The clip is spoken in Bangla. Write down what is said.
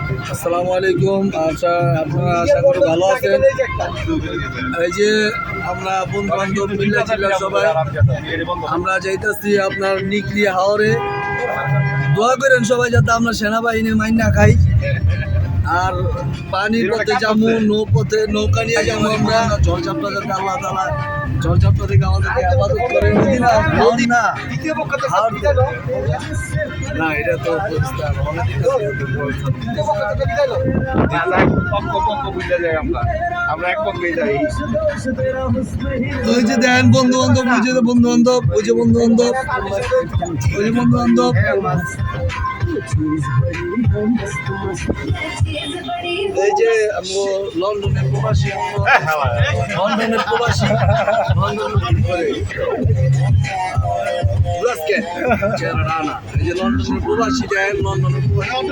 আসসালামু আলাইকুম। আচ্ছা, আপনারা আশা করি ভালো আছেন। এই যে আমরা বন্ধু বান্ধব মিলে ছিলাম সবাই, আমরা যাইতেছি আপনার নিকলি হাওরে। দোয়া করেন সবাই যাতে আমরা সেনাবাহিনীর মাইন না খাই। আর পানির পথে যাবো, নৌকা নিয়ে যাবো আমরা। ঝড়ঝাপটা যাতে আল্লাহ তাআলা ঝড়ঝাপটা থেকে আমাদেরকে হেফাজত করেন। নদী না না, এটা তো ওই যে দেন বন্ধু বান্ধব, ওই যে বন্ধু বান্ধব, ওই যে বন্ধু বান্ধব, ওই যে বন্ধু বান্ধব। এই যে লন্ডনের প্রবাসী, লন্ডনের প্রবাসী, এই যে লন্ডনের প্রবাসী, লন্ডনের প্রবাসী।